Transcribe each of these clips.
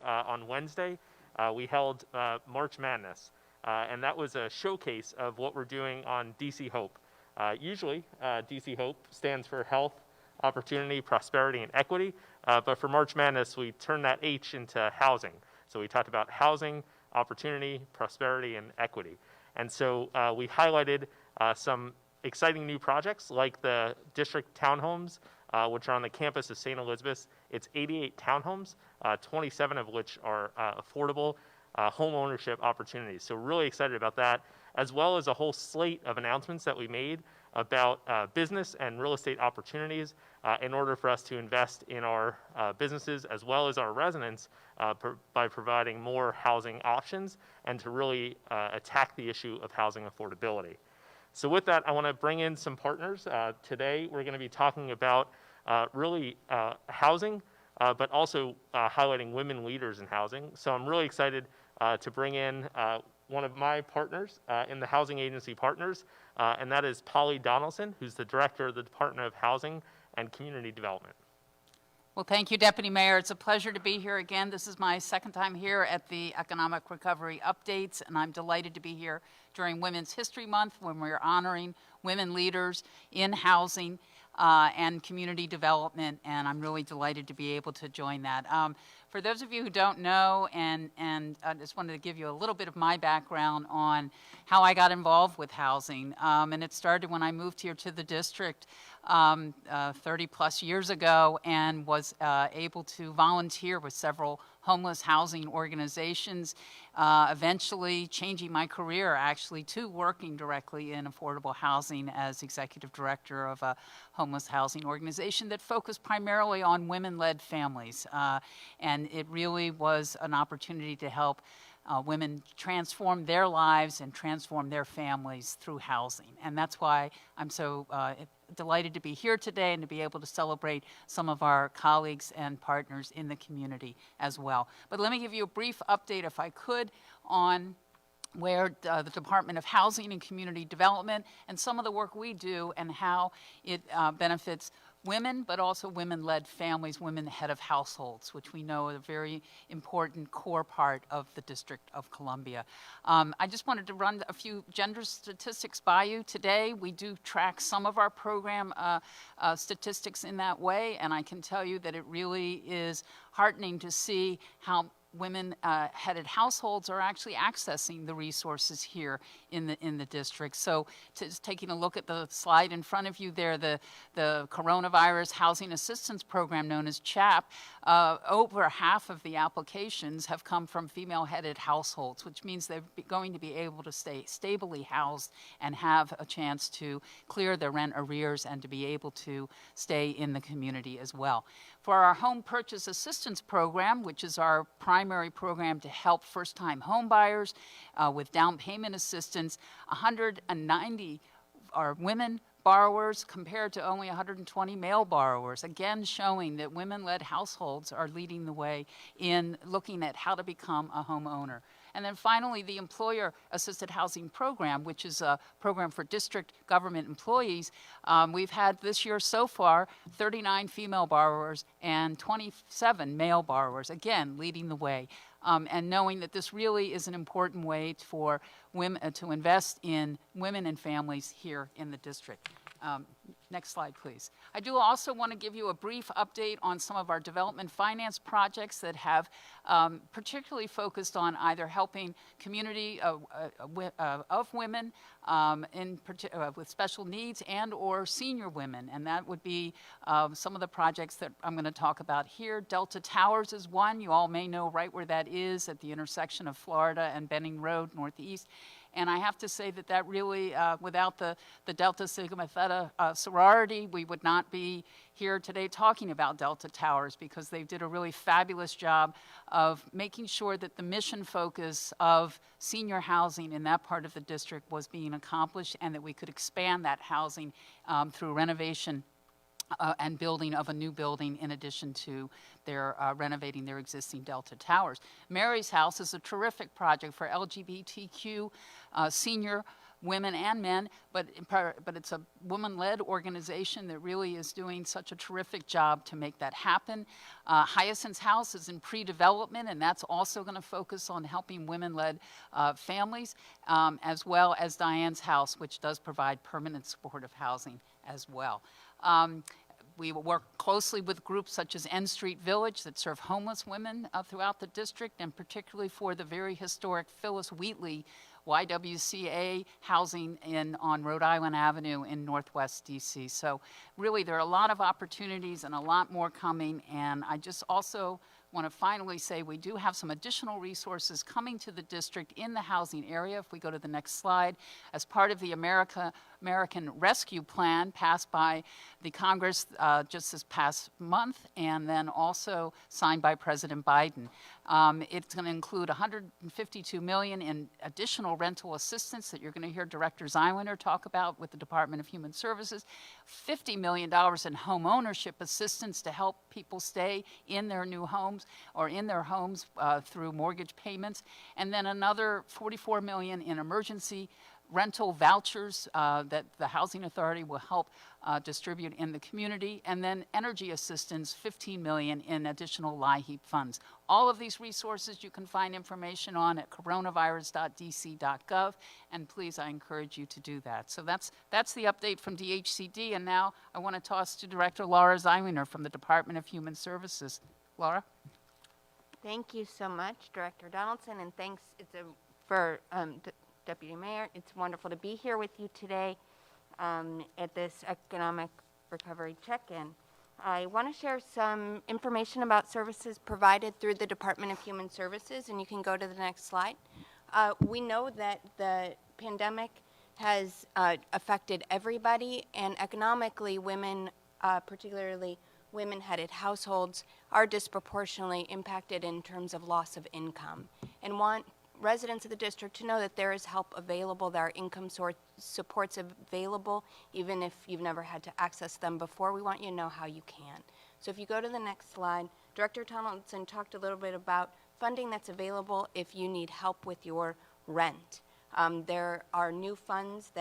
on Wednesday, we held March Madness. And that was a showcase of what we're doing on DC Hope. Usually, DC Hope stands for health, opportunity, prosperity, and equity. But for March Madness, we turned that H into housing. So we talked about housing, opportunity, prosperity, and equity. And so we highlighted some exciting new projects like the district townhomes, which are on the campus of St. Elizabeth's. It's 88 townhomes, 27 of which are affordable home ownership opportunities. So really excited about that, as well as a whole slate of announcements that we made about business and real estate opportunities in order for us to invest in our businesses as well as our residents by providing more housing options and to really attack the issue of housing affordability. So with that, I want to bring in some partners. Today, we're going to be talking about really housing, but also highlighting women leaders in housing. So I'm really excited to bring in one of my partners in the Housing Agency Partners, and that is Polly Donaldson, who's the Director of the Department of Housing and Community Development. Well, thank you, Deputy Mayor. It's a pleasure to be here again. This is my second time here at the Economic Recovery Updates, and I'm delighted to be here during Women's History Month when we're honoring women leaders in housing and community development, and I'm really delighted to be able to join that. For those of you who don't know, and I just wanted to give you a little bit of my background on how I got involved with housing, and it started when I moved here to the district 30 plus years ago and was able to volunteer with several homeless housing organizations, eventually changing my career actually to working directly in affordable housing as executive director of a homeless housing organization that focused primarily on women-led families. And it really was an opportunity to help women transform their lives and transform their families through housing. And that's why I'm so delighted to be here today and to be able to celebrate some of our colleagues and partners in the community as well. But let me give you a brief update, if I could, on where the Department of Housing and Community Development and some of the work we do and how it benefits women, but also women-led families, women head of households, which we know are a very important core part of the District of Columbia. I just wanted to run a few gender statistics by you today. We do track some of our program statistics in that way, and I can tell you that it really is heartening to see how women-headed households are actually accessing the resources here in the district. So just taking a look at the slide in front of you there, the Coronavirus Housing Assistance Program known as CHAP, over half of the applications have come from female-headed households, which means they're going to be able to stay stably housed and have a chance to clear their rent arrears and to be able to stay in the community as well. For our Home Purchase Assistance Program, which is our primary program to help first-time home buyers with down payment assistance, 190 are women borrowers compared to only 120 male borrowers, again showing that women-led households are leading the way in looking at how to become a homeowner. And then finally, the Employer Assisted Housing Program, which is a program for district government employees. We've had this year so far 39 female borrowers and 27 male borrowers, again, leading the way. And knowing that this really is an important way for women to invest in women and families here in the district. Next slide, please. I do also want to give you a brief update on some of our development finance projects that have particularly focused on either helping community of women with special needs and or senior women. And that would be some of the projects that I'm going to talk about here. Delta Towers is one. You all may know right where that is at the intersection of Florida and Benning Road, Northeast. And I have to say that that really, without the Delta Sigma Theta sorority, we would not be here today talking about Delta Towers, because they did a really fabulous job of making sure that the mission focus of senior housing in that part of the district was being accomplished, and that we could expand that housing through renovation and building of a new building in addition to their renovating their existing Delta Towers. Mary's House is a terrific project for LGBTQ senior women and men, but it's a woman-led organization that really is doing such a terrific job to make that happen. Hyacinth's House is in pre-development, and that's also going to focus on helping women-led families, as well as Diane's House, which does provide permanent supportive housing as well. We work closely with groups such as N Street Village that serve homeless women throughout the district, and particularly for the very historic Phyllis Wheatley YWCA housing on Rhode Island Avenue in Northwest D.C. So really there are a lot of opportunities and a lot more coming, and I just also want to finally say we do have some additional resources coming to the district in the housing area. If we go to the next slide, as part of the American Rescue Plan passed by the Congress just this past month, and then also signed by President Biden. It's going to include $152 million in additional rental assistance that you're going to hear Director Zeilinger talk about with the Department of Human Services, $50 million in home ownership assistance to help people stay in their new homes or in their homes through mortgage payments, and then another $44 million in emergency rental vouchers that the Housing Authority will help distribute in the community, and then energy assistance, $15 million in additional LIHEAP funds. All of these resources you can find information on at coronavirus.dc.gov, and please, I encourage you to do that. So that's the update from DHCD, and now I want to toss to Director Laura Zeilinger from the Department of Human Services. Laura? Thank you so much, Director Donaldson, and thanks for Deputy Mayor. It's wonderful to be here with you today at this economic recovery check-in. I want to share some information about services provided through the Department of Human Services, and you can go to the next slide. We know that the pandemic has affected everybody, and economically women, particularly women-headed households, are disproportionately impacted in terms of loss of income, and want residents of the district to know that there is help available, there are income supports available, even if you've never had to access them before. We want you to know how you can. So if you go to the next slide, Director Donaldson talked a little bit about funding that's available if you need help with your rent. There are new funds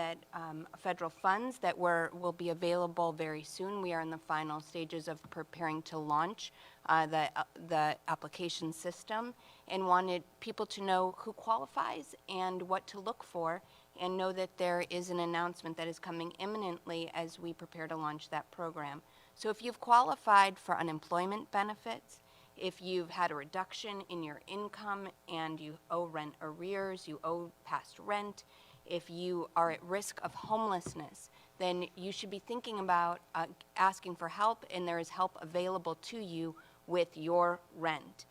federal funds that will be available very soon. We are in the final stages of preparing to launch the application system, and wanted people to know who qualifies and what to look for, and know that there is an announcement that is coming imminently as we prepare to launch that program. So if you've qualified for unemployment benefits, if you've had a reduction in your income and you owe rent arrears, you owe past rent, if you are at risk of homelessness, then you should be thinking about asking for help, and there is help available to you with your rent.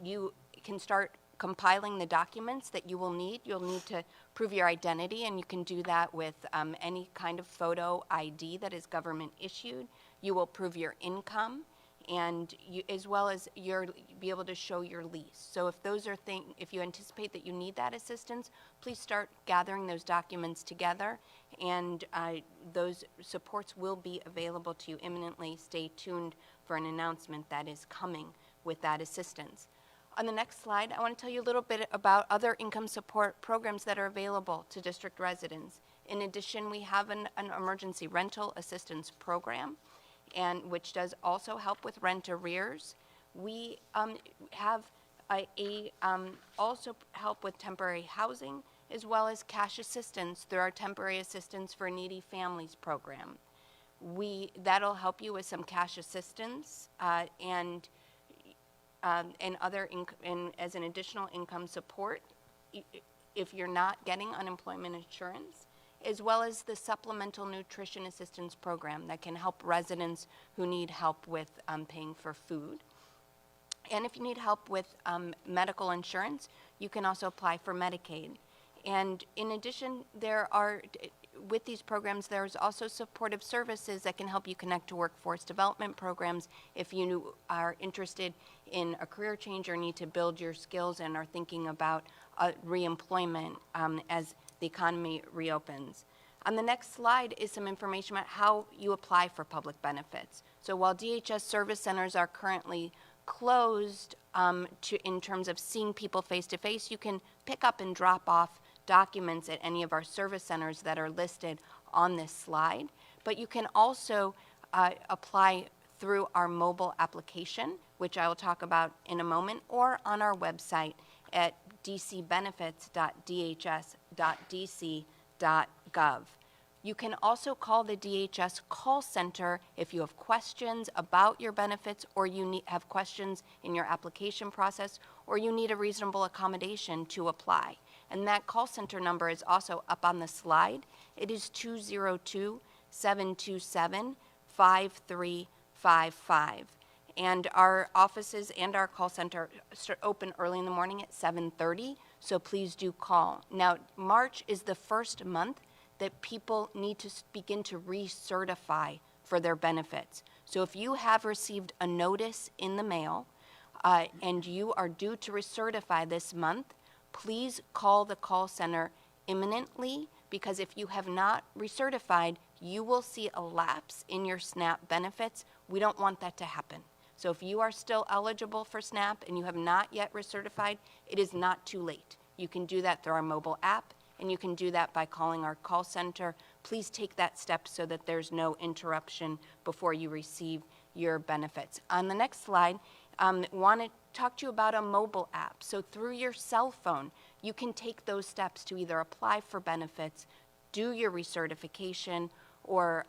You can start compiling the documents that you will need. You'll need to prove your identity, and you can do that with any kind of photo ID that is government issued. You will prove your income, and as well as be able to show your lease. So if those are if you anticipate that you need that assistance, please start gathering those documents together, and those supports will be available to you imminently. Stay tuned for an announcement that is coming with that assistance. On the next slide, I want to tell you a little bit about other income support programs that are available to district residents. In addition, we have an emergency rental assistance program, and which does also help with rent arrears. We have also help with temporary housing, as well as cash assistance through our Temporary Assistance for Needy Families program. That'll help you with some cash assistance and as an additional income support if you're not getting unemployment insurance, as well as the Supplemental Nutrition Assistance Program that can help residents who need help with paying for food. And if you need help with medical insurance, you can also apply for Medicaid. And in addition, with these programs, there's also supportive services that can help you connect to workforce development programs if you are interested in a career change or need to build your skills and are thinking about reemployment as the economy reopens. On the next slide is some information about how you apply for public benefits. So while DHS service centers are currently closed in terms of seeing people face-to-face, you can pick up and drop off documents at any of our service centers that are listed on this slide. But you can also apply through our mobile application, which I will talk about in a moment, or on our website at dcbenefits.dhs.dc.gov. You can also call the DHS call center if you have questions about your benefits, or you have questions in your application process, or you need a reasonable accommodation to apply. And that call center number is also up on the slide. It is 202-727-5355. And our offices and our call center open early in the morning at 7:30, so please do call. Now, March is the first month that people need to begin to recertify for their benefits. So if you have received a notice in the mail and you are due to recertify this month, please call the call center imminently, because if you have not recertified, you will see a lapse in your SNAP benefits. We don't want that to happen. So if you are still eligible for SNAP and you have not yet recertified, it is not too late. You can do that through our mobile app, and you can do that by calling our call center. Please take that step so that there's no interruption before you receive your benefits. On the next slide, I want to talk to you about a mobile app. So through your cell phone, you can take those steps to either apply for benefits, do your recertification, or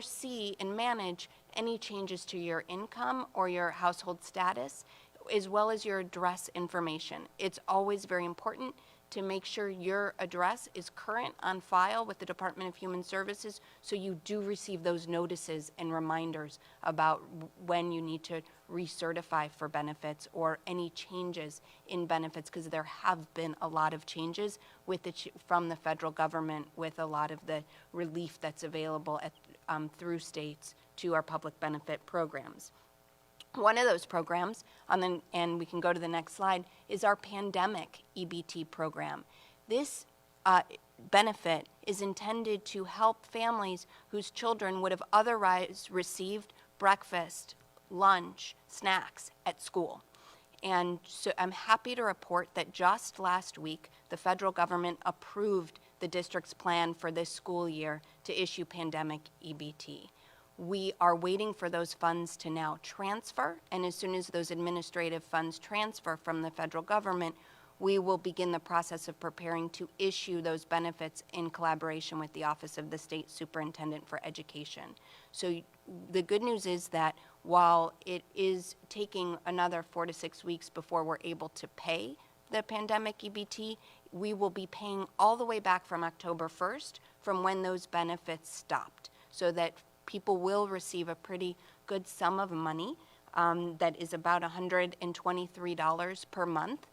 see and manage any changes to your income or your household status, as well as your address information. It's always very important to make sure your address is current on file with the Department of Human Services, so you do receive those notices and reminders about when you need to recertify for benefits or any changes in benefits, because there have been a lot of changes with from the federal government with a lot of the relief that's available through states to our public benefit programs. One of those programs, and we can go to the next slide, is our pandemic EBT program. This benefit is intended to help families whose children would have otherwise received breakfast, lunch, snacks at school. And so I'm happy to report that just last week, the federal government approved the district's plan for this school year to issue pandemic EBT. We are waiting for those funds to now transfer, and as soon as those administrative funds transfer from the federal government, we will begin the process of preparing to issue those benefits in collaboration with the Office of the State Superintendent for Education. So the good news is that while it is taking another 4 to 6 weeks before we're able to pay the pandemic EBT, we will be paying all the way back from October 1st from when those benefits stopped, so that people will receive a pretty good sum of money that is about $123 per month,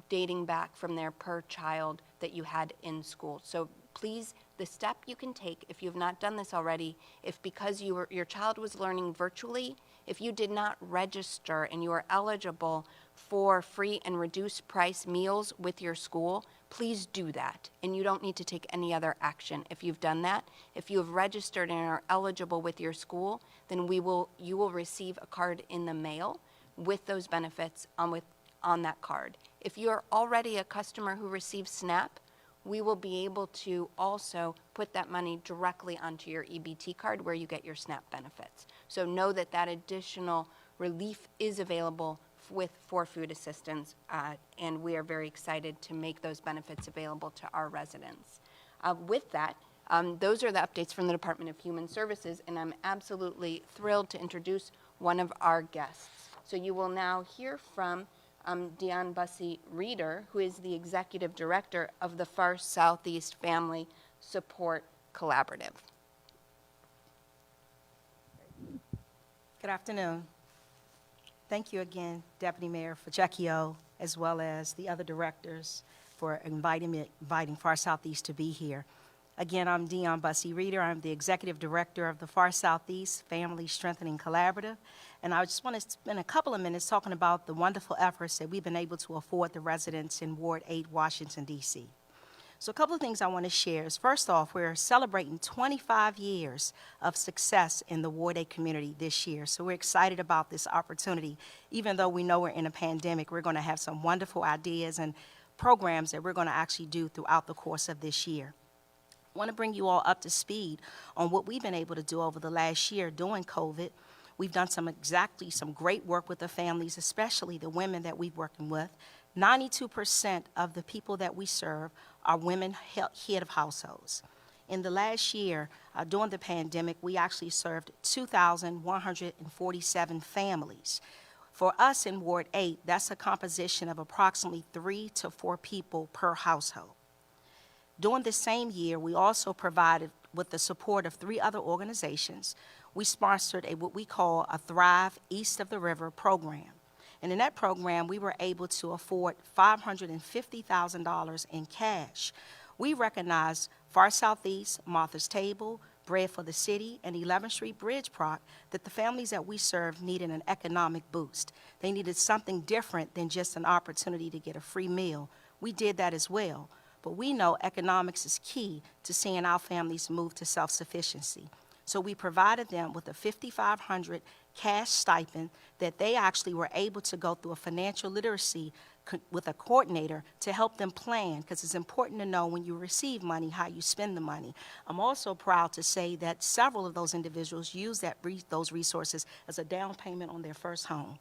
dating back from their per child that you had in school. So please, the step you can take, if you have not done this already, if because your child was learning virtually, if you did not register and you are eligible for free and reduced price meals with your school, please do that, and you don't need to take any other action if you've done that. If you have registered and are eligible with your school, then you will receive a card in the mail with those benefits on that card. If you're already a customer who receives SNAP, we will be able to also put that money directly onto your EBT card where you get your SNAP benefits. So know that that additional relief is available for food assistance, and we are very excited to make those benefits available to our residents. With that, those are the updates from the Department of Human Services, and I'm absolutely thrilled to introduce one of our guests. So you will now hear from Dion Bussey-Reeder, who is the Executive Director of the Far Southeast Family Support Collaborative. Good afternoon. Thank you again, Deputy Mayor Fajekio, as well as the other directors for inviting Far Southeast to be here. Again, I'm Dion Bussey-Reeder. I'm the Executive Director of the Far Southeast Family Strengthening Collaborative, and I just want to spend a couple of minutes talking about the wonderful efforts that we've been able to afford the residents in Ward 8, Washington, D.C. So a couple of things I want to share is, first off, we're celebrating 25 years of success in the Ward 8 community this year. So we're excited about this opportunity. Even though we know we're in a pandemic, we're going to have some wonderful ideas and programs that we're going to actually do throughout the course of this year. I want to bring you all up to speed on what we've been able to do over the last year during COVID. We've done some great work with the families, especially the women that we're working with. 92% of the people that we serve are women head of households. In the last year, during the pandemic, we actually served 2,147 families. For us in Ward 8, that's a composition of approximately 3 to 4 people per household. During the same year, we also provided, with the support of 3 other organizations, we sponsored what we call a Thrive East of the River program. And in that program, we were able to afford $550,000 in cash. We recognized Far Southeast, Martha's Table, Bread for the City, and 11th Street Bridgeproc that the families that we serve needed an economic boost. They needed something different than just an opportunity to get a free meal. We did that as well. But we know economics is key to seeing our families move to self-sufficiency. So we provided them with a $5,500 cash stipend that they actually were able to go through a financial literacy with a coordinator to help them plan, because it's important to know when you receive money how you spend the money. I'm also proud to say that several of those individuals use those resources as a down payment on their first home.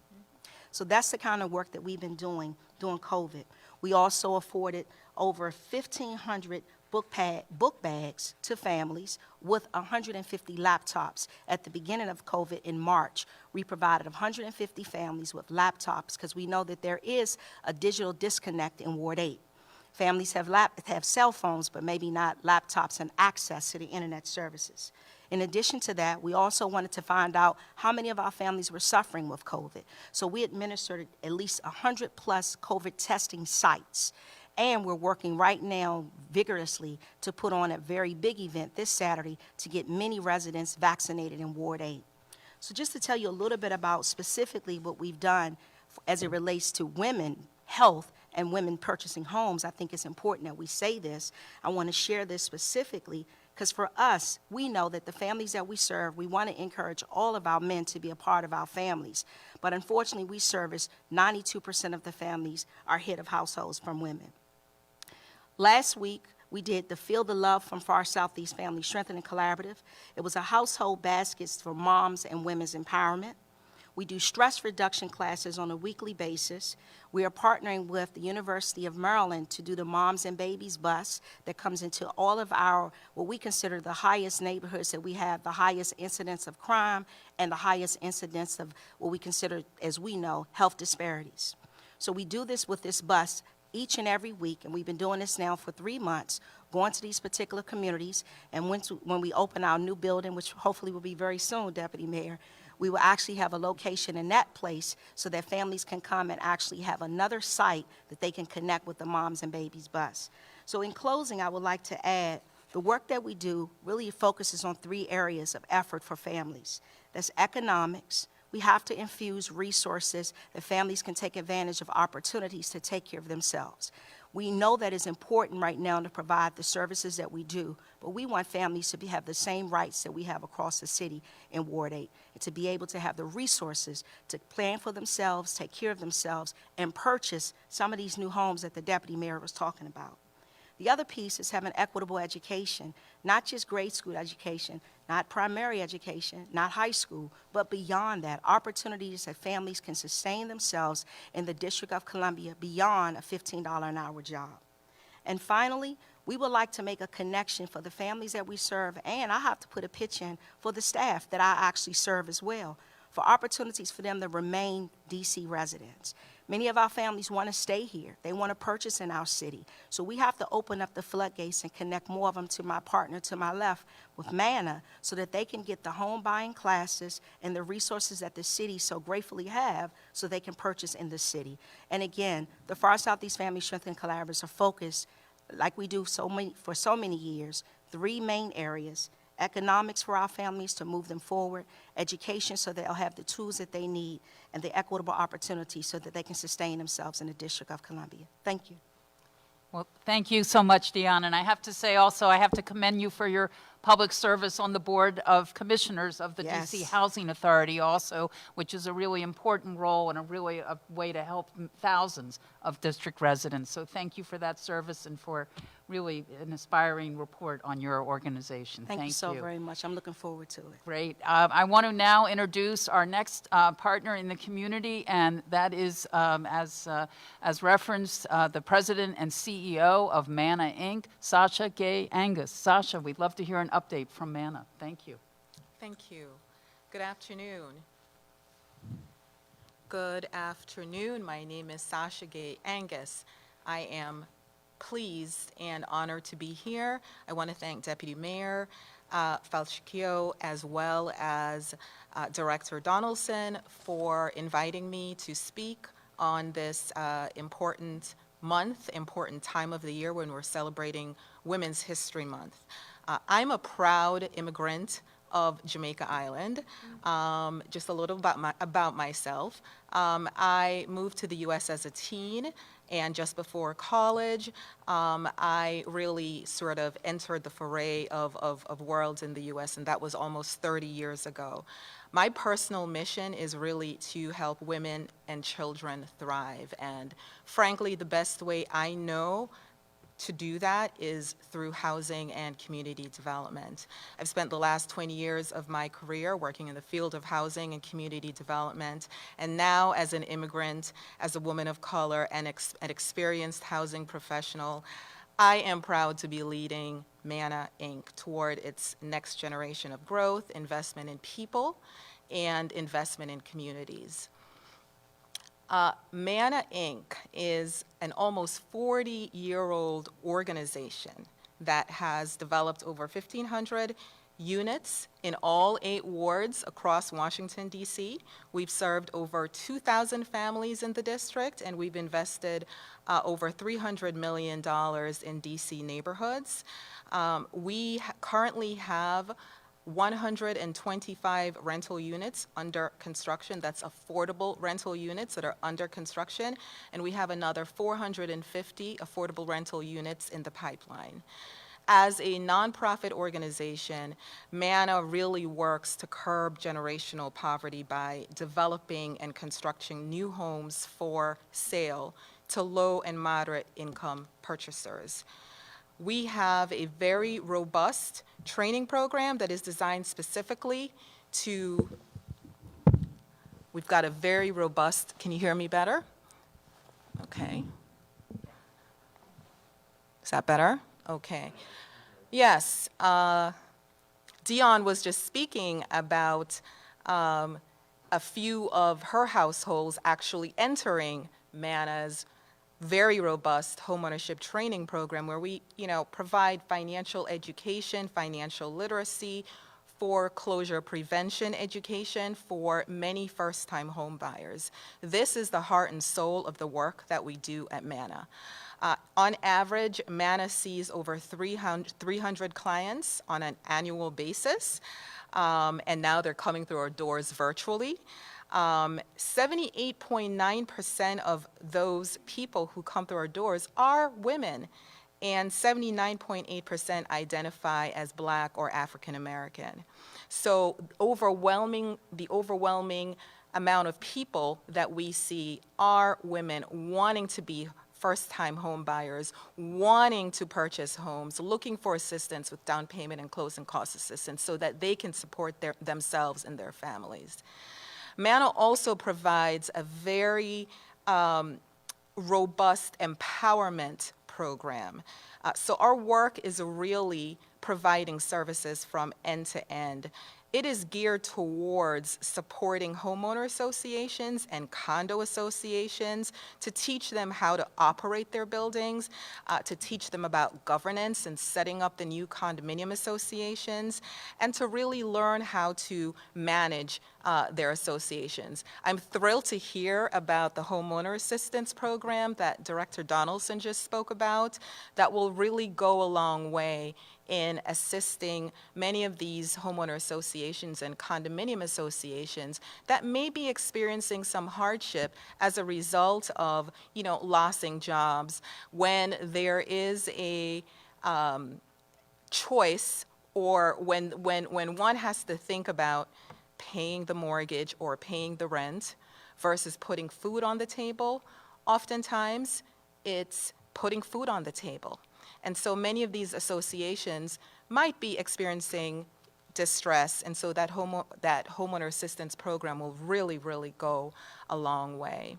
So that's the kind of work that we've been doing during COVID. We also afforded over 1,500 book bags to families with 150 laptops. At the beginning of COVID in March, we provided 150 families with laptops because we know that there is a digital disconnect in Ward 8. Families have cell phones, but maybe not laptops and access to the internet services. In addition to that, we also wanted to find out how many of our families were suffering with COVID. So we administered at least 100 plus COVID testing sites. And we're working right now vigorously to put on a very big event this Saturday to get many residents vaccinated in Ward 8. So just to tell you a little bit about specifically what we've done as it relates to women health and women purchasing homes, I think it's important that we say this. I want to share this specifically because for us, we know that the families that we serve, we want to encourage all of our men to be a part of our families. But unfortunately, we service 92% of the families are head of households from women. Last week, we did the Feel the Love from Far Southeast Family Strengthening Collaborative. It was a household baskets for moms and women's empowerment. We do stress reduction classes on a weekly basis. We are partnering with the University of Maryland to do the Moms and Babies bus that comes into all of our, what we consider the highest neighborhoods that we have, the highest incidence of crime and the highest incidence of what we consider, as we know, health disparities. So we do this with this bus each and every week, and we've been doing this now for 3 months, going to these particular communities, and when we open our new building, which hopefully will be very soon, Deputy Mayor, we will actually have a location in that place so that families can come and actually have another site that they can connect with the Moms and Babies bus. So in closing, I would like to add, the work that we do really focuses on 3 areas of effort for families. That's economics. We have to infuse resources that families can take advantage of opportunities to take care of themselves. We know that it's important right now to provide the services that we do, but we want families to have the same rights that we have across the city in Ward 8, and to be able to have the resources to plan for themselves, take care of themselves, and purchase some of these new homes that the Deputy Mayor was talking about. The other piece is having equitable education, not just grade school education, not primary education, not high school, but beyond that, opportunities that families can sustain themselves in the District of Columbia beyond a $15 an hour job. And finally, we would like to make a connection for the families that we serve, and I have to put a pitch in for the staff that I actually serve as well, for opportunities for them to remain D.C. residents. Many of our families want to stay here. They want to purchase in our city. So we have to open up the floodgates and connect more of them to my partner to my left with MANA so that they can get the home buying classes and the resources that the city so gratefully have so they can purchase in the city. And again, the Far Southeast Family Strengthening Collaboratives are focused, like we do for so many years, 3 main areas: economics for our families to move them forward, education so they'll have the tools that they need, and the equitable opportunities so that they can sustain themselves in the District of Columbia. Thank you. Well, thank you so much, Deanna. And I have to say also, I have to commend you for your public service on the Board of Commissioners of the Yes. DC Housing Authority also, which is a really important role and a way to help thousands of district residents. So thank you for that service and for really an inspiring report on your organization. Thank you so very much. I'm looking forward to it. Great. I want to now introduce our next partner in the community, and that is, as referenced, the president and CEO of MANA Inc., Sasha Gay Angus. Sasha, we'd love to hear an update from MANA. Thank you. Thank you. Good afternoon. Good afternoon. My name is Sasha Gay Angus. I am pleased and honored to be here. I want to thank Deputy Mayor Falchicchio as well as Director Donaldson for inviting me to speak on this important month, important time of the year when we're celebrating Women's History Month. I'm a proud immigrant of Jamaica Island. Just a little about myself. I moved to the U.S. as a teen, and just before college, I really sort of entered the foray of worlds in the U.S., and that was almost 30 years ago. My personal mission is really to help women and children thrive, and frankly, the best way I know to do that is through housing and community development. I've spent the last 20 years of my career working in the field of housing and community development, and now as an immigrant, as a woman of color, and an experienced housing professional, I am proud to be leading MANA Inc. toward its next generation of growth, investment in people, and investment in communities. MANA Inc. is an almost 40-year-old organization that has developed over 1,500 units in all 8 wards across Washington, D.C. We've served over 2,000 families in the district, and we've invested over $300 million in D.C. neighborhoods. We currently have 125 rental units under construction. That's affordable rental units that are under construction. And we have another 450 affordable rental units in the pipeline. As a nonprofit organization, MANA really works to curb generational poverty by developing and constructing new homes for sale to low and moderate income purchasers. We have a very robust training program that is designed specifically to, we've got a very robust, can you hear me better? Okay. Is that better? Okay. Yes, Dion was just speaking about a few of her households actually entering MANA's very robust homeownership training program where we, provide financial education, financial literacy, foreclosure prevention education for many first-time home buyers. This is the heart and soul of the work that we do at MANA. On average, MANA sees over 300 clients on an annual basis, and now they're coming through our doors virtually. 78.9% of those people who come through our doors are women, and 79.8% identify as Black or African American. So the overwhelming amount of people that we see are women wanting to be first-time home buyers, wanting to purchase homes, looking for assistance with down payment and closing cost assistance so that they can support themselves and their families. MANA also provides a very robust empowerment program. So our work is really providing services from end to end. It is geared towards supporting homeowner associations and condo associations to teach them how to operate their buildings, to teach them about governance and setting up the new condominium associations, and to really learn how to manage their associations. I'm thrilled to hear about the homeowner assistance program that Director Donaldson just spoke about. That will really go a long way in assisting many of these homeowner associations and condominium associations that may be experiencing some hardship as a result of, losing jobs when there is a choice or when one has to think about paying the mortgage or paying the rent versus putting food on the table, oftentimes it's putting food on the table. And so many of these associations might be experiencing distress, and so that homeowner assistance program will really, really go a long way.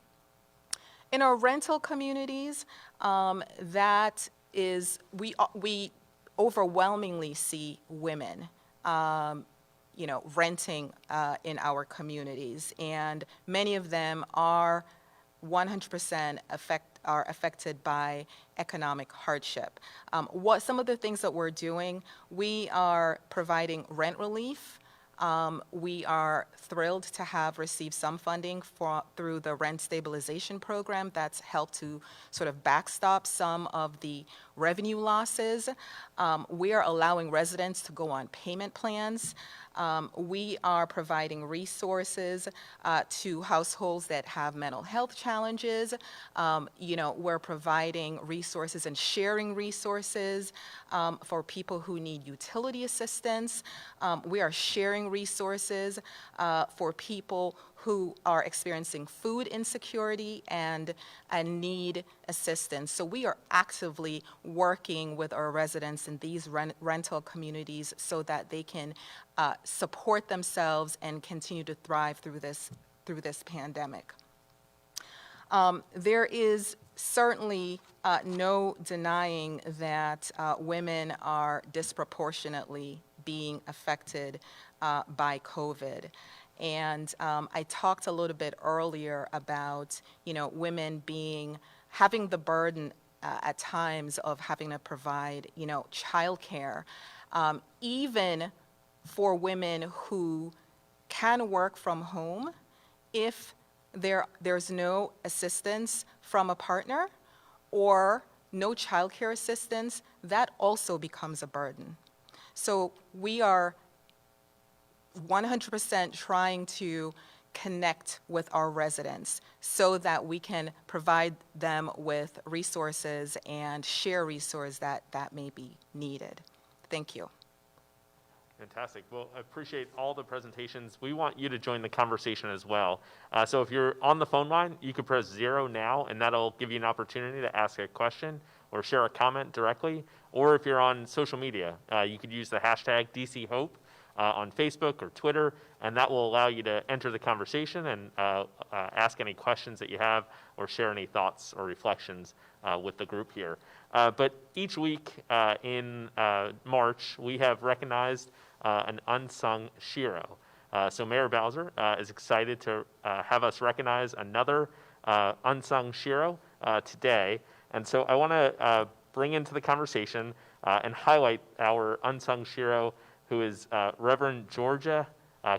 In our rental communities, we overwhelmingly see women, renting in our communities, and many of them are 100% affected by economic hardship. Some of the things that we're doing, we are providing rent relief. We are thrilled to have received some funding through the rent stabilization program that's helped to sort of backstop some of the revenue losses. We are allowing residents to go on payment plans. We are providing resources to households that have mental health challenges. We're providing resources and sharing resources for people who need utility assistance. We are sharing resources for people who are experiencing food insecurity and need assistance. So we are actively working with our residents in these rental communities so that they can support themselves and continue to thrive through this pandemic. There is certainly no denying that women are disproportionately being affected by COVID. And I talked a little bit earlier about, women having the burden at times of having to provide, childcare. Even for women who can work from home, if there's no assistance from a partner or no childcare assistance, that also becomes a burden. So we are 100% trying to connect with our residents so that we can provide them with resources and share resources that may be needed. Thank you. Fantastic. Well, I appreciate all the presentations. We want you to join the conversation as well. So if you're on the phone line, you can press 0 now, and that'll give you an opportunity to ask a question or share a comment directly. Or if you're on social media, you could use the hashtag DCHope on Facebook or Twitter, and that will allow you to enter the conversation and ask any questions that you have or share any thoughts or reflections with the group here. But each week in March, we have recognized an unsung hero. So Mayor Bowser is excited to have us recognize another unsung hero today. And so I want to bring into the conversation and highlight our unsung hero, who is Reverend Georgia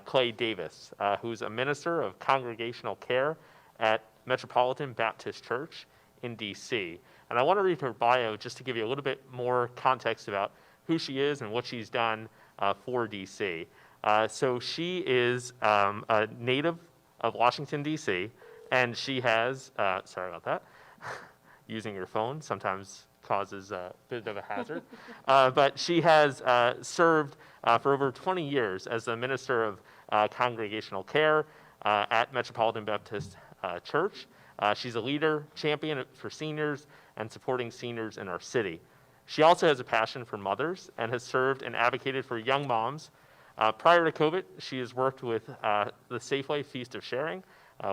Clay Davis, who's a minister of congregational care at Metropolitan Baptist Church in D.C. And I want to read her bio just to give you a little bit more context about who she is and what she's done for D.C. So she is a native of Washington, D.C., and she has, sorry about that, using your phone sometimes causes a bit of a hazard. But she has served for over 20 years as the minister of congregational care at Metropolitan Baptist Church. She's a leader, champion for seniors, and supporting seniors in our city. She also has a passion for mothers and has served and advocated for young moms. Prior to COVID, she has worked with the Safeway Feast of Sharing,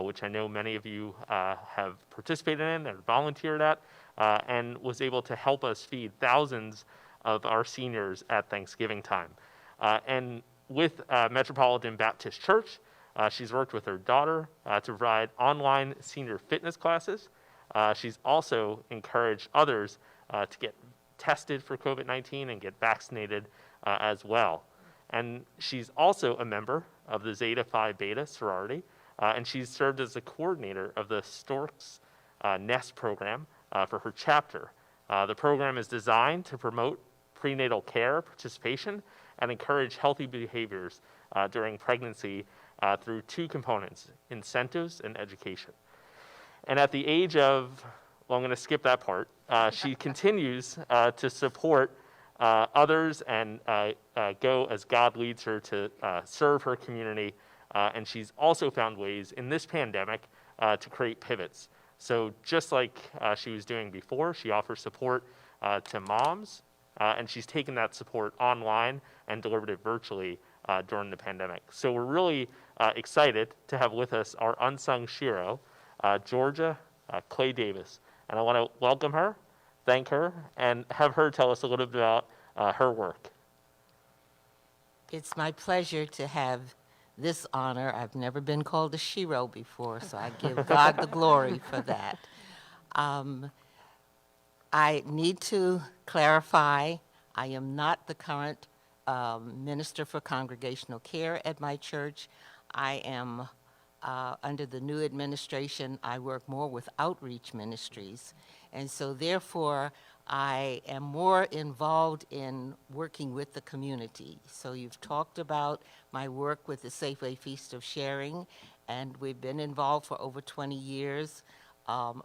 which I know many of you have participated in and volunteered at, and was able to help us feed thousands of our seniors at Thanksgiving time. And with Metropolitan Baptist Church, she's worked with her daughter to provide online senior fitness classes. She's also encouraged others to get tested for COVID-19 and get vaccinated as well. And she's also a member of the Zeta Phi Beta sorority, and she's served as the coordinator of the Stork's Nest program for her chapter. The program is designed to promote prenatal care participation and encourage healthy behaviors during pregnancy through two components: incentives and education. And at the age of, well, I'm going to skip that part, she continues to support others and go as God leads her to serve her community. And she's also found ways in this pandemic to create pivots. So just like she was doing before, she offers support to moms, and she's taken that support online and delivered it virtually during the pandemic. So we're really excited to have with us our unsung shero, Georgia Clay Davis. And I want to welcome her, thank her, and have her tell us a little bit about her work. It's my pleasure to have this honor. I've never been called a shero before, so I give God the glory for that. I need to clarify, I am not the current Minister for Congregational Care at my church. I am, under the new administration, I work more with outreach ministries. And so therefore, I am more involved in working with the community. So you've talked about my work with the Safeway Feast of Sharing, and we've been involved for over 20 years.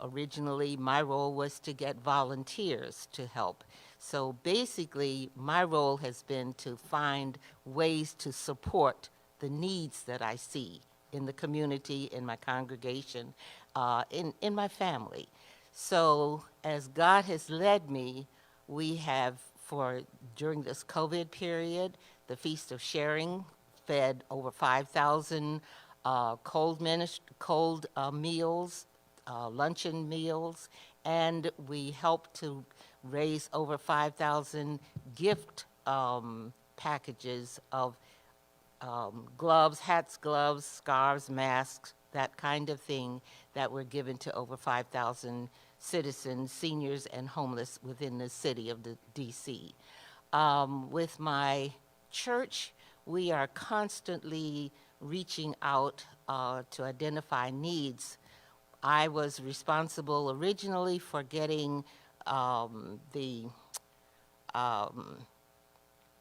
Originally, my role was to get volunteers to help. So basically, my role has been to find ways to support the needs that I see in the community, in my congregation, in my family. So as God has led me, we have, during this COVID period, the Feast of Sharing fed over 5,000 cold meals, luncheon meals, and we helped to raise over 5,000 gift packages of gloves, hats, gloves, scarves, masks, that kind of thing that were given to over 5,000 citizens, seniors, and homeless within the city of D.C. With my church, we are constantly reaching out to identify needs. I was responsible originally for getting the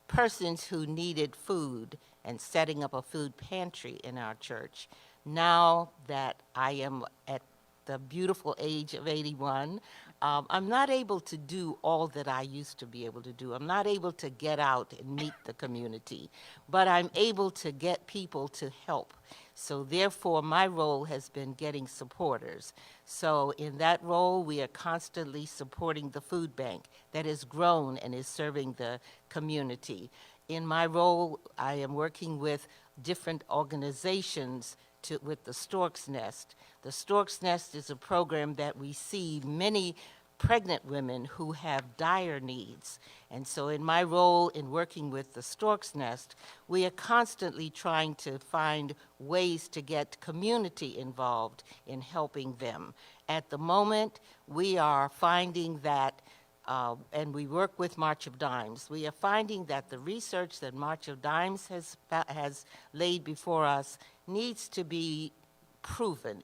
persons who needed food and setting up a food pantry in our church. Now that I am at the beautiful age of 81, I'm not able to do all that I used to be able to do. I'm not able to get out and meet the community, but I'm able to get people to help. So therefore, my role has been getting supporters. So in that role, we are constantly supporting the food bank that has grown and is serving the community. In my role, I am working with different organizations with the Stork's Nest. The Stork's Nest is a program that we see many pregnant women who have dire needs. And so in my role in working with the Stork's Nest, we are constantly trying to find ways to get community involved in helping them. At the moment, we are finding that, and we work with March of Dimes, we are finding that the research that March of Dimes has laid before us needs to be proven.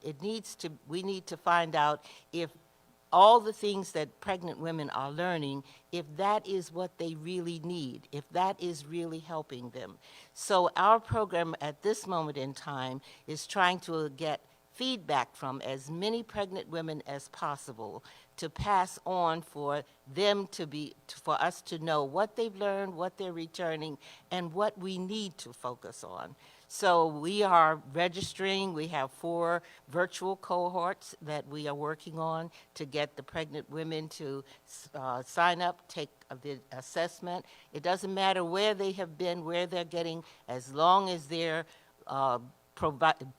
We need to find out if all the things that pregnant women are learning, if that is what they really need, if that is really helping them. So our program at this moment in time is trying to get feedback from as many pregnant women as possible to pass on for them for us to know what they've learned, what they're returning, and what we need to focus on. So we are registering. We have 4 virtual cohorts that we are working on to get the pregnant women to sign up, take the assessment. It doesn't matter where they have been, where they're getting, as long as their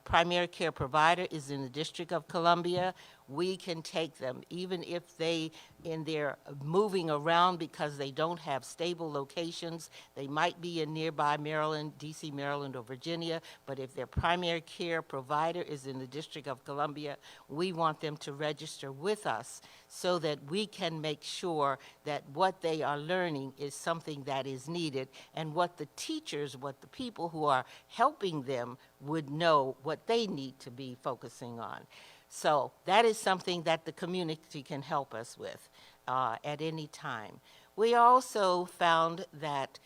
primary care provider is in the District of Columbia, we can take them, even if they're moving around because they don't have stable locations. They might be in nearby Maryland, D.C., Maryland, or Virginia, but if their primary care provider is in the District of Columbia, we want them to register with us so that we can make sure that what they are learning is something that is needed, and what the teachers, what the people who are helping them would know what they need to be focusing on. So that is something that the community can help us with at any time. We also found that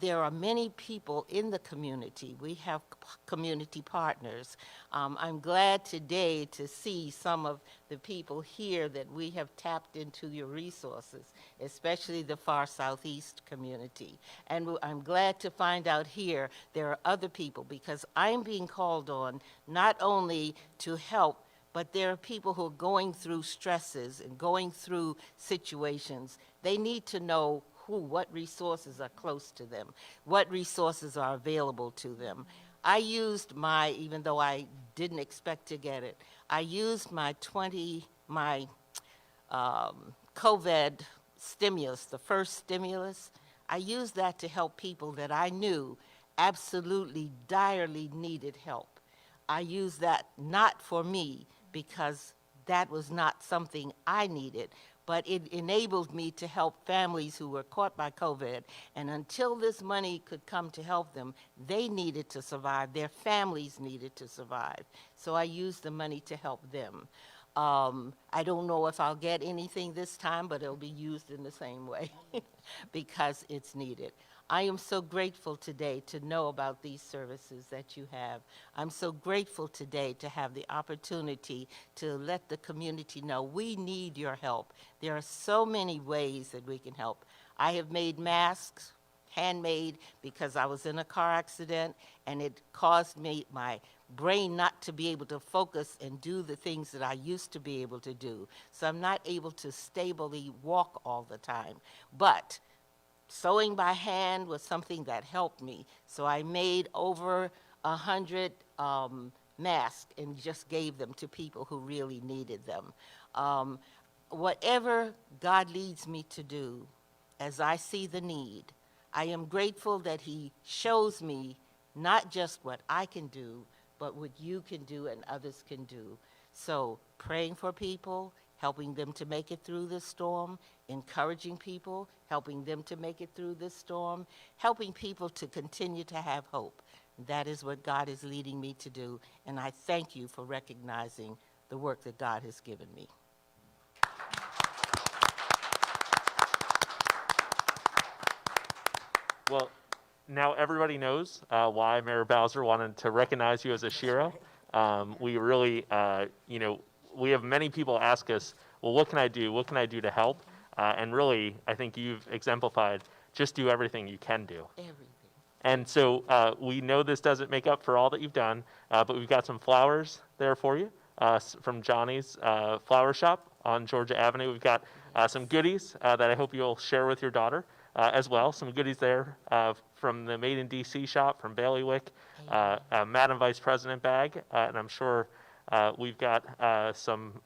There are many people in the community. We have community partners. I'm glad today to see some of the people here that we have tapped into your resources, especially the far southeast community. And I'm glad to find out here there are other people, because I'm being called on not only to help, but there are people who are going through stresses and going through situations. They need to know what resources are close to them, what resources are available to them. I used even though I didn't expect to get it, I used my COVID stimulus, the first stimulus. I used that to help people that I knew absolutely direly needed help. I used that not for me, because that was not something I needed, but it enabled me to help families who were caught by COVID. And until this money could come to help them, they needed to survive. Their families needed to survive. So I used the money to help them. I don't know if I'll get anything this time, but it'll be used in the same way because it's needed. I am so grateful today to know about these services that you have. I'm so grateful today to have the opportunity to let the community know we need your help. There are so many ways that we can help. I have made masks, handmade, because I was in a car accident and it caused my brain not to be able to focus and do the things that I used to be able to do. So I'm not able to stably walk all the time. But sewing by hand was something that helped me. So I made over 100 masks and just gave them to people who really needed them. Whatever God leads me to do, as I see the need, I am grateful that He shows me not just what I can do, but what you can do and others can do. So praying for people, helping them to make it through this storm, encouraging people, helping them to make it through this storm, helping people to continue to have hope. That is what God is leading me to do, and I thank you for recognizing the work that God has given me. Well, now everybody knows why Mayor Bowser wanted to recognize you as a Shiro. We really, we have many people ask us, well, what can I do? What can I do to help? And really, I think you've exemplified, just do everything you can do. Everything. And so we know this doesn't make up for all that you've done, but we've got some flowers there for you from Johnny's Flower Shop on Georgia Avenue. We've got some goodies that I hope you'll share with your daughter as well. Some goodies there from the Made in D.C. shop, from Bailiwick, a Madam Vice President bag, and I'm sure we've got some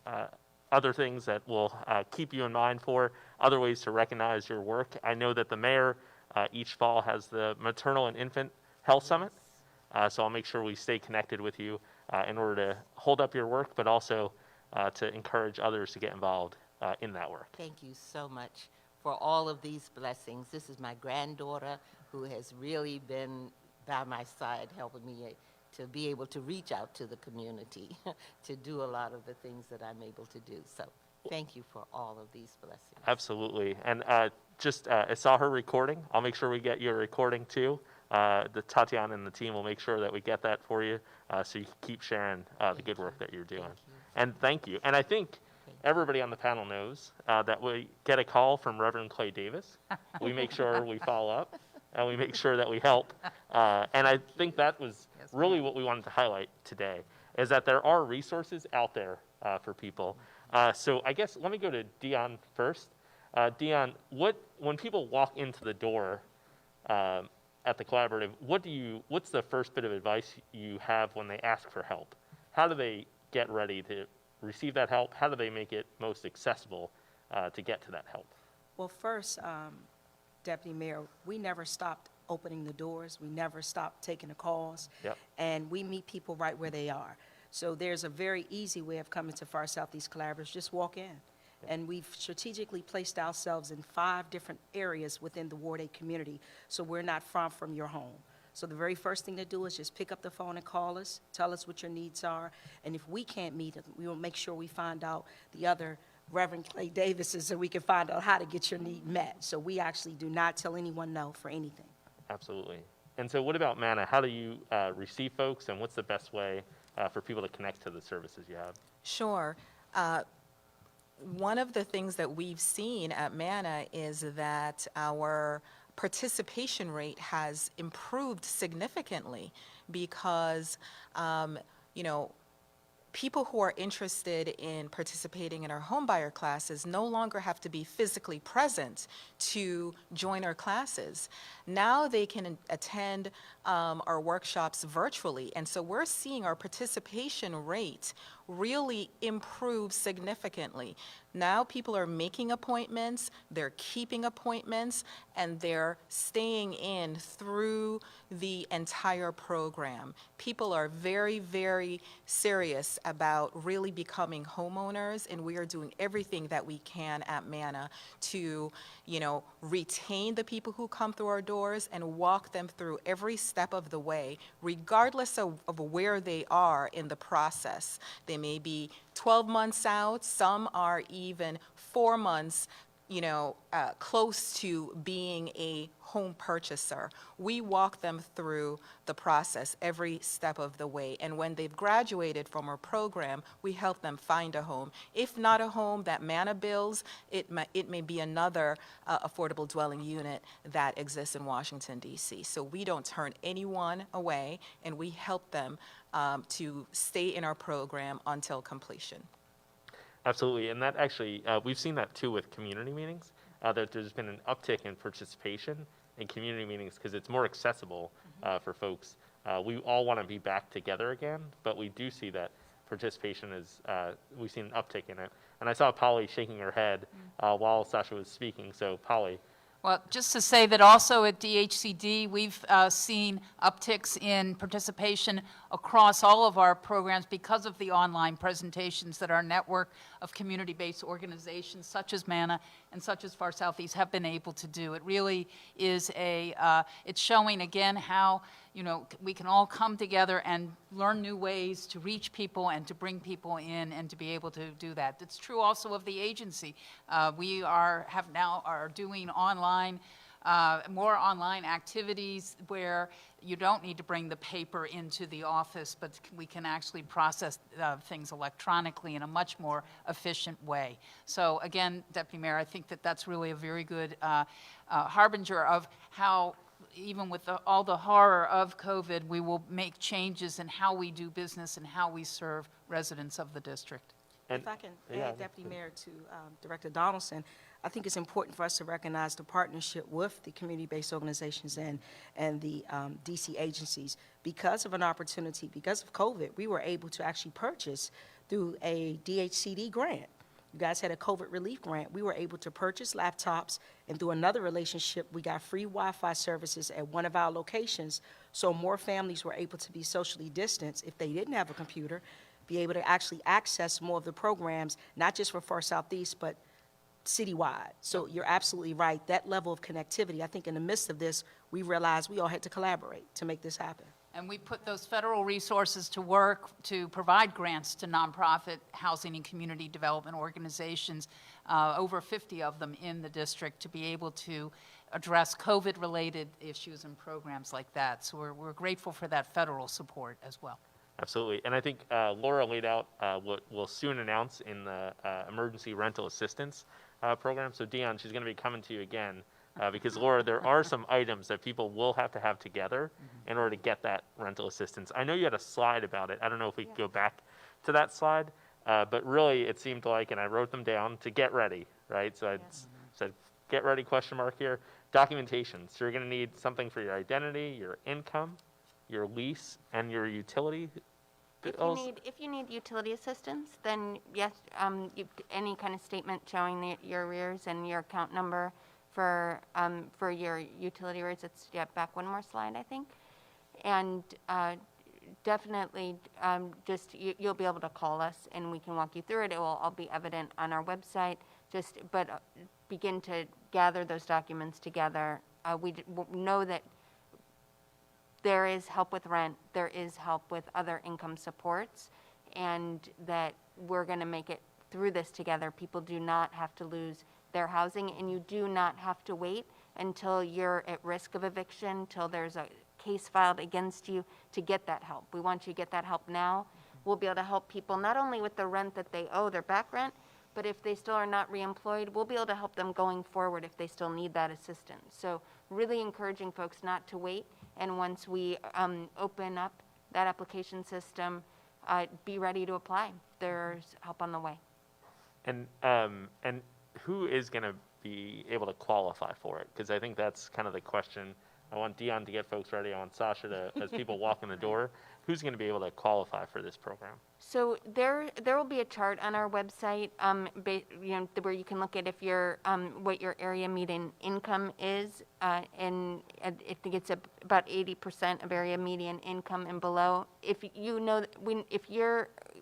other things that will keep you in mind for other ways to recognize your work. I know that the mayor each fall has the Maternal and Infant Health Summit, so I'll make sure we stay connected with you in order to hold up your work, but also to encourage others to get involved in that work. Thank you so much for all of these blessings. This is my granddaughter who has really been by my side helping me to be able to reach out to the community to do a lot of the things that I'm able to do. So thank you for all of these blessings. Absolutely. And I saw her recording. I'll make sure we get your recording too. The Tatiana and the team will make sure that we get that for you so you can keep sharing the good work that you're doing. And thank you. And I think everybody on the panel knows that we get a call from Reverend Clay Davis. We make sure we follow up and we make sure that we help. And I think that was really what we wanted to highlight today, is that there are resources out there for people. So I guess let me go to Dion first. Dion, when people walk into the door at the collaborative, what's the first bit of advice you have when they ask for help? How do they get ready to receive that help? How do they make it most accessible to get to that help? Well, first, Deputy Mayor, we never stopped opening the doors. We never stopped taking the calls. Yep. And we meet people right where they are. So there's a very easy way of coming to Far Southeast Collaboratives. Just walk in. And we've strategically placed ourselves in 5 different areas within the Ward 8 community, so we're not far from your home. So the very first thing to do is just pick up the phone and call us, tell us what your needs are, and if we can't meet them, we will make sure we find out the other Reverend Clay Davises so we can find out how to get your need met. So we actually do not tell anyone no for anything. Absolutely. And so what about Manna? How do you receive folks, and what's the best way for people to connect to the services you have? Sure. One of the things that we've seen at Manna is that our participation rate has improved significantly because, you know, people who are interested in participating in our homebuyer classes no longer have to be physically present to join our classes. Now they can attend our workshops virtually, and so we're seeing our participation rate really improve significantly. Now people are making appointments, they're keeping appointments, and they're staying in through the entire program. People are very, very serious about really becoming homeowners, and we are doing everything that we can at Manna to, you know, retain the people who come through our doors and walk them through every step of the way, regardless of where they are in the process. They may be 12 months out, some are even 4 months, you know, close to being a home purchaser. We walk them through the process every step of the way, and when they've graduated from our program, we help them find a home. If not a home that Manna builds, it may be another affordable dwelling unit that exists in Washington, D.C. So we don't turn anyone away, and we help them to stay in our program until completion. Absolutely, and that actually, we've seen that too with community meetings, that there's been an uptick in participation in community meetings because it's more accessible for folks. We all want to be back together again, but we do see that participation is, we've seen an uptick in it. And I saw Polly shaking her head while Sasha was speaking, so Polly. Well, just to say that also at DHCD, we've seen upticks in participation across all of our programs because of the online presentations that our network of community-based organizations such as Manna and such as Far Southeast have been able to do. It really is it's showing again how, you know, we can all come together and learn new ways to reach people and to bring people in and to be able to do that. It's true also of the agency. We are doing online, more online activities where you don't need to bring the paper into the office, but we can actually process things electronically in a much more efficient way. So again, Deputy Mayor, I think that that's really a very good harbinger of how, even with all the horror of COVID, we will make changes in how we do business and how we serve residents of the district. And, If I can yeah, add, Deputy Mayor, to Director Donaldson, I think it's important for us to recognize the partnership with the community-based organizations and the DC agencies. Because of an opportunity, because of COVID, we were able to actually purchase through a DHCD grant. You guys had a COVID relief grant. We were able to purchase laptops, and through another relationship, we got free Wi-Fi services at one of our locations, so more families were able to be socially distanced if they didn't have a computer, be able to actually access more of the programs, not just for Far Southeast, but citywide. So you're absolutely right. That level of connectivity, I think in the midst of this, we realized we all had to collaborate to make this happen. And we put those federal resources to work to provide grants to nonprofit housing and community development organizations, over 50 of them in the district, to be able to address COVID-related issues and programs like that. So we're grateful for that federal support as well. Absolutely, and I think Laura laid out what we'll soon announce in the emergency rental assistance program. So Dion, she's going to be coming to you again because Laura, there are some items that people will have to have together in order to get that rental assistance. I know you had a slide about it. I don't know if we could go back to that slide, but really it seemed like, and I wrote them down, to get ready, right? So I said, get ready, question mark here. Documentation. So you're going to need something for your identity, your income, your lease, and your utility bills. If you need utility assistance, then yes, any kind of statement showing your arrears and your account number for your utility rates. It's back one more slide, I think, and definitely you'll be able to call us and we can walk you through it. It will all be evident on our website. But begin to gather those documents together. We know that there is help with rent, there is help with other income supports, and that we're going to make it through this together. People do not have to lose their housing, and you do not have to wait until you're at risk of eviction, till there's a case filed against you, to get that help. We want you to get that help now. We'll be able to help people not only with the rent that they owe, their back rent, but if they still are not reemployed, we'll be able to help them going forward if they still need that assistance. So really encouraging folks not to wait, and once we open up that application system, be ready to apply. There's help on the way. And who is going to be able to qualify for it? Because I think that's kind of the question. I want Dion to get folks ready. I want Sasha to, as people walk in the door, who's going to be able to qualify for this program? So there will be a chart on our website, where you can look at if your what your area median income is, and I think it's about 80% of area median income and below. If you know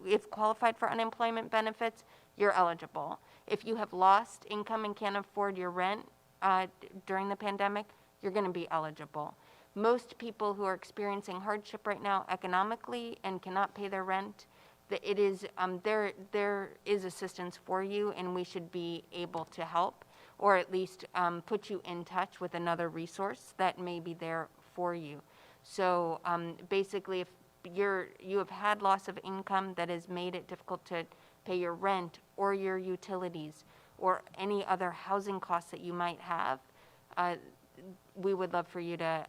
if qualified for unemployment benefits, you're eligible. If you have lost income and can't afford your rent during the pandemic, you're going to be eligible. Most people who are experiencing hardship right now economically and cannot pay their rent, it is there is assistance for you, and we should be able to help, or at least put you in touch with another resource that may be there for you. So basically, if you have had loss of income that has made it difficult to pay your rent or your utilities or any other housing costs that you might have, we would love for you to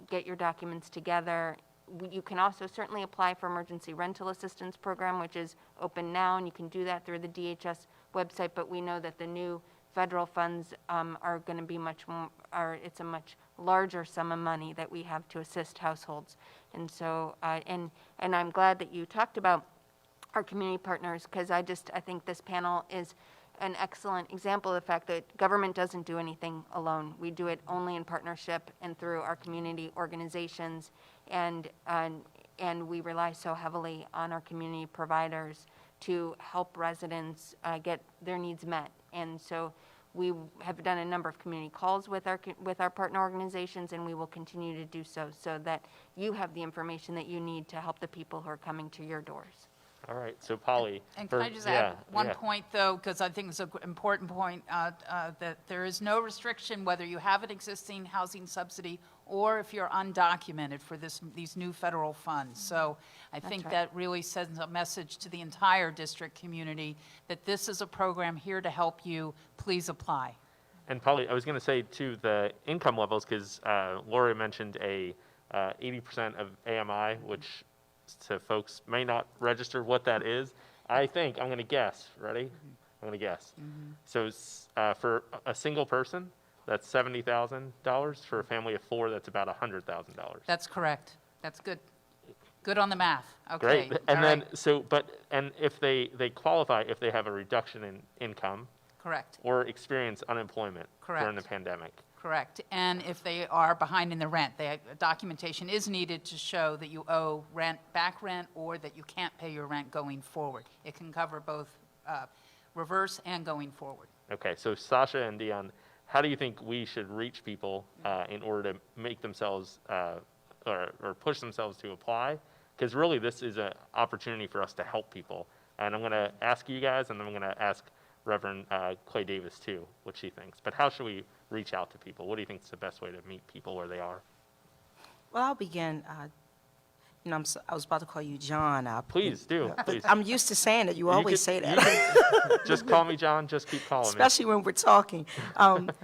get your documents together. You can also certainly apply for emergency rental assistance program, which is open now, and you can do that through the DHS website, but we know that the new federal funds are going to be much more, it's a much larger sum of money that we have to assist households. And so, and I'm glad that you talked about our community partners, because I think this panel is an excellent example of the fact that government doesn't do anything alone. We do it only in partnership and through our community organizations, and we rely so heavily on our community providers to help residents get their needs met. And so we have done a number of community calls with our partner organizations, and we will continue to do so that you have the information that you need to help the people who are coming to your doors. All right, so Polly. And can I just add one point, though, because I think it's an important point, that there is no restriction whether you have an existing housing subsidy or if you're undocumented for these new federal funds. So I think that really sends a message to the entire district community that this is a program here to help you. Please apply. And Polly, I was going to say, too, the income levels, because Laura mentioned 80% of AMI, which to folks may not register what that is. I'm going to guess. Ready? I'm going to guess. So for a single person, that's $70,000. For a family of four, that's about $100,000. That's correct. That's good. Good on the math. Okay. Great. And then, and if they qualify if they have a reduction in income. Correct. Or experience unemployment Correct. during the pandemic. Correct. And if they are behind in the rent, documentation is needed to show that you owe back rent, or that you can't pay your rent going forward. It can cover both reverse and going forward. Okay, so Sasha and Dion, how do you think we should reach people in order to make themselves or push themselves to apply? Because really this is an opportunity for us to help people. And I'm going to ask you guys, and then I'm going to ask Reverend Clay Davis too, what she thinks. But how should we reach out to people? What do you think is the best way to meet people where they are? Well, I'll begin. I was about to call you John. Please do. Please. I'm used to saying it. You always say that. Just call me John. Just keep calling me. Especially when we're talking.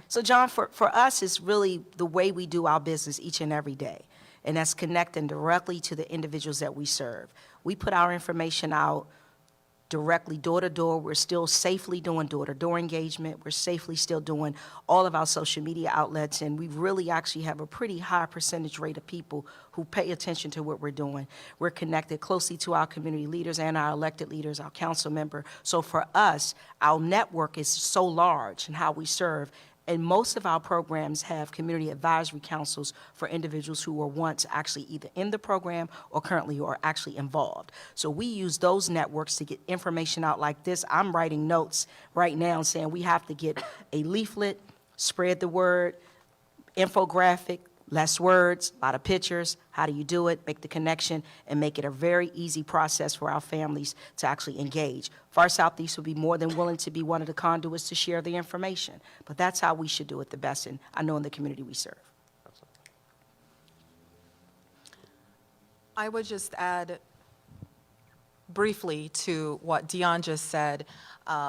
So, John, for us, it's really the way we do our business each and every day. And that's connecting directly to the individuals that we serve. We put our information out directly door to door. We're still safely doing door to door engagement. We're safely still doing all of our social media outlets, and we really actually have a pretty high percentage rate of people who pay attention to what we're doing. We're connected closely to our community leaders and our elected leaders, our council member. So for us, our network is so large in how we serve. And most of our programs have community advisory councils for individuals who were once actually either in the program or currently are actually involved. So we use those networks to get information out like this. I'm writing notes right now saying we have to get a leaflet, spread the word, infographic, Less words, a lot of pictures. How do you do it? Make the connection and make it a very easy process for our families to actually engage. Far Southeast would be more than willing to be one of the conduits to share the information. But that's how we should do it the best, and I know in the community we serve. I would just add briefly to what Dion just said.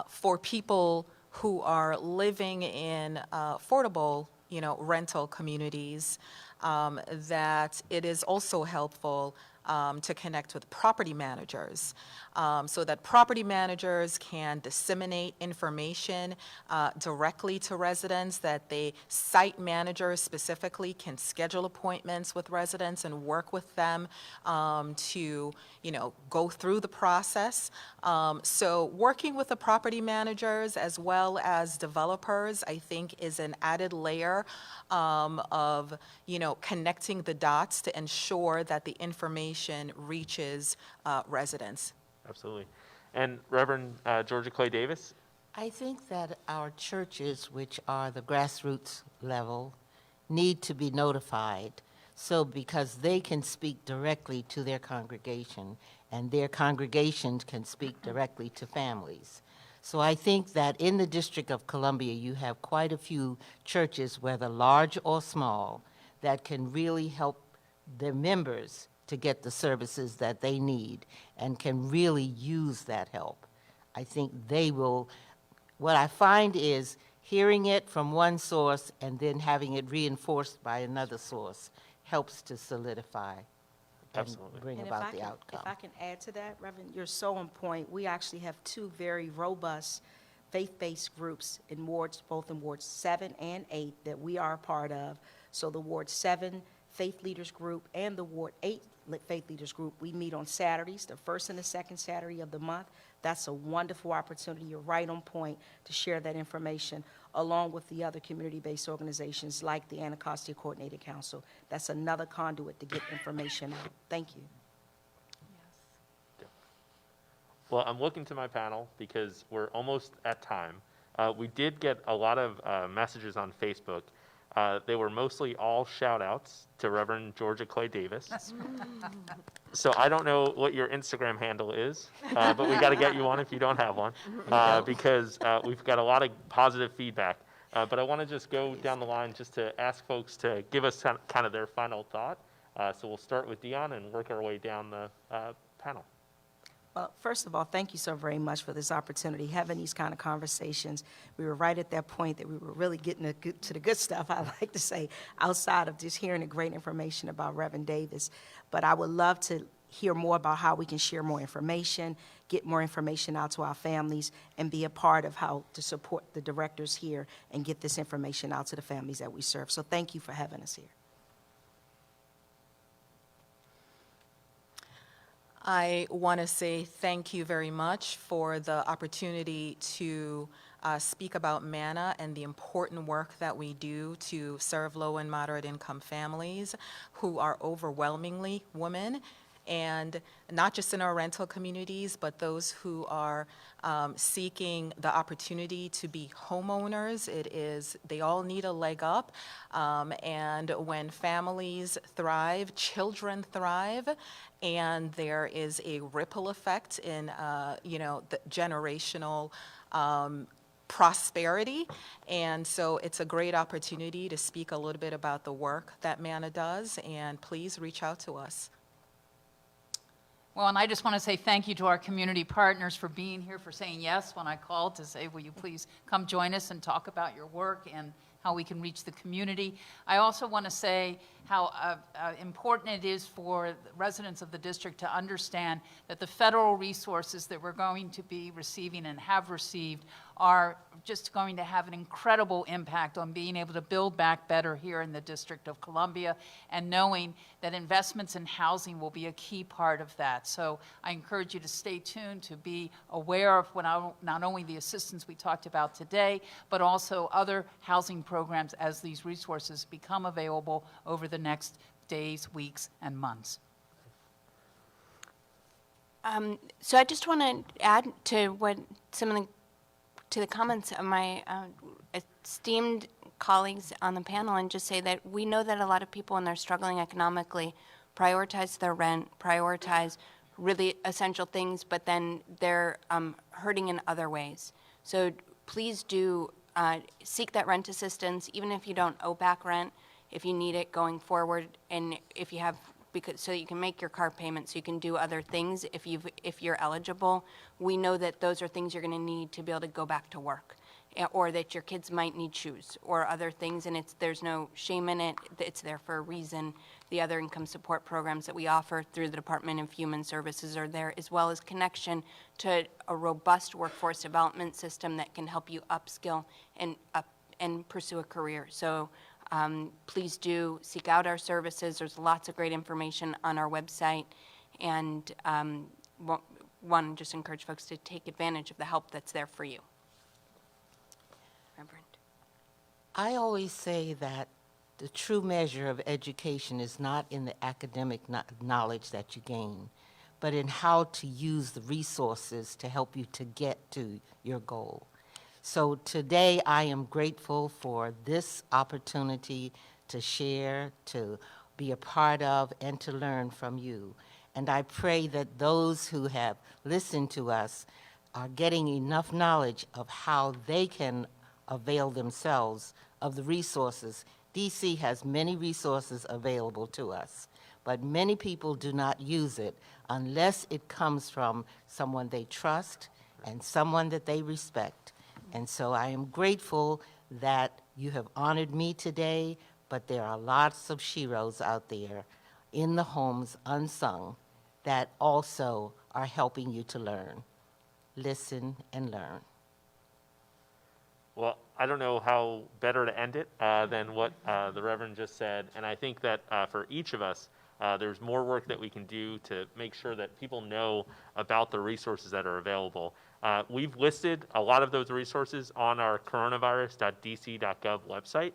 For people who are living in affordable, rental communities, that it is also helpful to connect with property managers, so that property managers can disseminate information directly to residents, that the site managers specifically can schedule appointments with residents and work with them to, go through the process. So working with the property managers as well as developers, I think, is an added layer of, connecting the dots to ensure that the information reaches residents. Absolutely. And Reverend Georgia Clay Davis? I think that our churches, which are the grassroots level, need to be notified, so because they can speak directly to their congregation, and their congregations can speak directly to families. So I think that in the District of Columbia, you have quite a few churches, whether large or small, that can really help their members to get the services that they need and can really use that help. I think they will. What I find is hearing it from one source and then having it reinforced by another source helps to solidify and Absolutely. bring And about the outcome. If I can add to that, Reverend, you're so on point. We actually have two very robust faith-based groups in wards, both in Wards 7 and 8, that we are a part of. So the Ward 7 Faith Leaders Group and the Ward 8 Faith Leaders Group, we meet on Saturdays, the first and the second Saturday of the month. That's a wonderful opportunity. You're right on point to share that information along with the other community-based organizations like the Anacostia Coordinated Council. That's another conduit to get information out. Thank you. Well, I'm looking to my panel because we're almost at time. We did get a lot of messages on Facebook. They were mostly all shout-outs to Reverend Georgia Clay Davis. So I don't know what your Instagram handle is, but we got to get you one if you don't have one, because we've got a lot of positive feedback. But I want to just go down the line just to ask folks to give us kind of their final thought. So we'll start with Dion and work our way down the panel. Well, first of all, thank you so very much for this opportunity, having these kind of conversations. We were right at that point that we were really getting to the good stuff, I like to say, outside of just hearing the great information about Reverend Davis. But I would love to hear more about how we can share more information, get more information out to our families, and be a part of how to support the directors here and get this information out to the families that we serve. So thank you for having us here. I want to say thank you very much for the opportunity to speak about MANA and the important work that we do to serve low and moderate income families who are overwhelmingly women, and not just in our rental communities, but those who are seeking the opportunity to be homeowners. They all need a leg up, and when families thrive, children thrive, and there is a ripple effect in, the generational prosperity. And so it's a great opportunity to speak a little bit about the work that MANA does, and please reach out to us. Well, and I just want to say thank you to our community partners for being here, for saying yes when I called to say, will you please come join us and talk about your work and how we can reach the community. I also want to say how important it is for the residents of the district to understand that the federal resources that we're going to be receiving and have received are just going to have an incredible impact on being able to build back better here in the District of Columbia, and knowing that investments in housing will be a key part of that. So I encourage you to stay tuned, to be aware of not only the assistance we talked about today, but also other housing programs as these resources become available over the next days, weeks, and months. So I just want to add to what to the comments of my esteemed colleagues on the panel and just say that we know that a lot of people, when they're struggling economically, prioritize their rent, prioritize really essential things, but then they're hurting in other ways. So please do seek that rent assistance, even if you don't owe back rent, if you need it going forward, and if you have, because so you can make your car payment, so you can do other things if you're eligible. We know that those are things you're going to need to be able to go back to work, or that your kids might need shoes or other things, and there's no shame in it. It's there for a reason. The other income support programs that we offer through the Department of Human Services are there, as well as connection to a robust workforce development system that can help you upskill and pursue a career. So please do seek out our services. There's lots of great information on our website, and want to just encourage folks to take advantage of the help that's there for you. Reverend. I always say that the true measure of education is not in the academic knowledge that you gain, but in how to use the resources to help you to get to your goal. So today I am grateful for this opportunity to share, to be a part of, and to learn from you. And I pray that those who have listened to us are getting enough knowledge of how they can avail themselves of the resources. DC has many resources available to us, but many people do not use it unless it comes from someone they trust and someone that they respect. And so I am grateful that you have honored me today, but there are lots of sheroes out there in the homes unsung that also are helping you to learn. Listen and learn. Well, I don't know how better to end it than what the Reverend just said. And I think that for each of us, there's more work that we can do to make sure that people know about the resources that are available. We've listed a lot of those resources on our coronavirus.dc.gov website.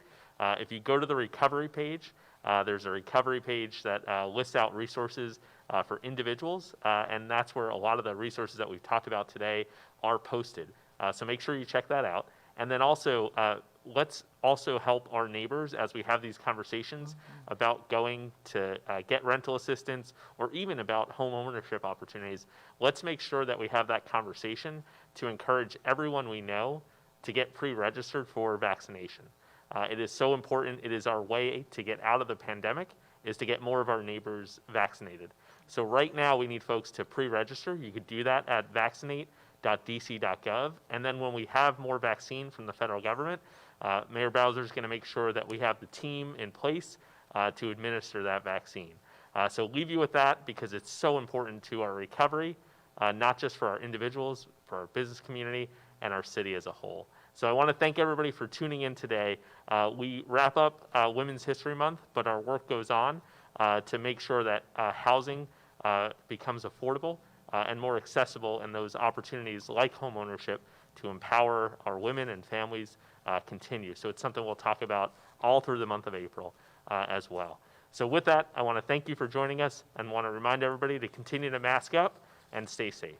If you go to the recovery page, there's a recovery page that lists out resources for individuals, and that's where a lot of the resources that we've talked about today are posted. So make sure you check that out. And then also, let's also help our neighbors as we have these conversations about going to get rental assistance, or even about home ownership opportunities. Let's make sure that we have that conversation to encourage everyone we know to get pre-registered for vaccination. It is so important. It is our way to get out of the pandemic, is to get more of our neighbors vaccinated. So right now we need folks to pre-register. You could do that at vaccinate.dc.gov. And then when we have more vaccine from the federal government, Mayor Bowser is going to make sure that we have the team in place to administer that vaccine. So leave you with that, because it's so important to our recovery, not just for our individuals, for our business community, and our city as a whole. So I want to thank everybody for tuning in today. We wrap up Women's History Month, but our work goes on to make sure that housing becomes affordable and more accessible, and those opportunities like home ownership to empower our women and families continue. So it's something we'll talk about all through the month of April as well. So with that, I want to thank you for joining us, and want to remind everybody to continue to mask up and stay safe.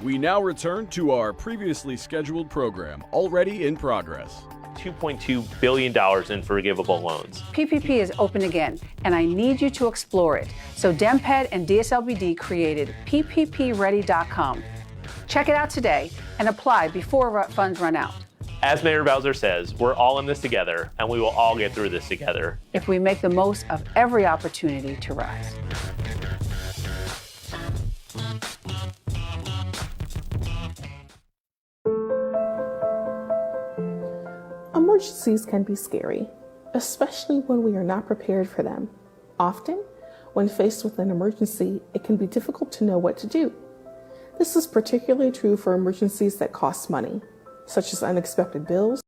We now return to our previously scheduled program, already in progress. $2.2 billion in forgivable loans. PPP is open again, and I need you to explore it. So DemPed and DSLBD created PPPready.com. Check it out today and apply before funds run out. As Mayor Bowser says, we're all in this together, and we will all get through this together if we make the most of every opportunity to rise. Emergencies can be scary, especially when we are not prepared for them. Often, when faced with an emergency, it can be difficult to know what to do. This is particularly true for emergencies that cost money, such as unexpected bills,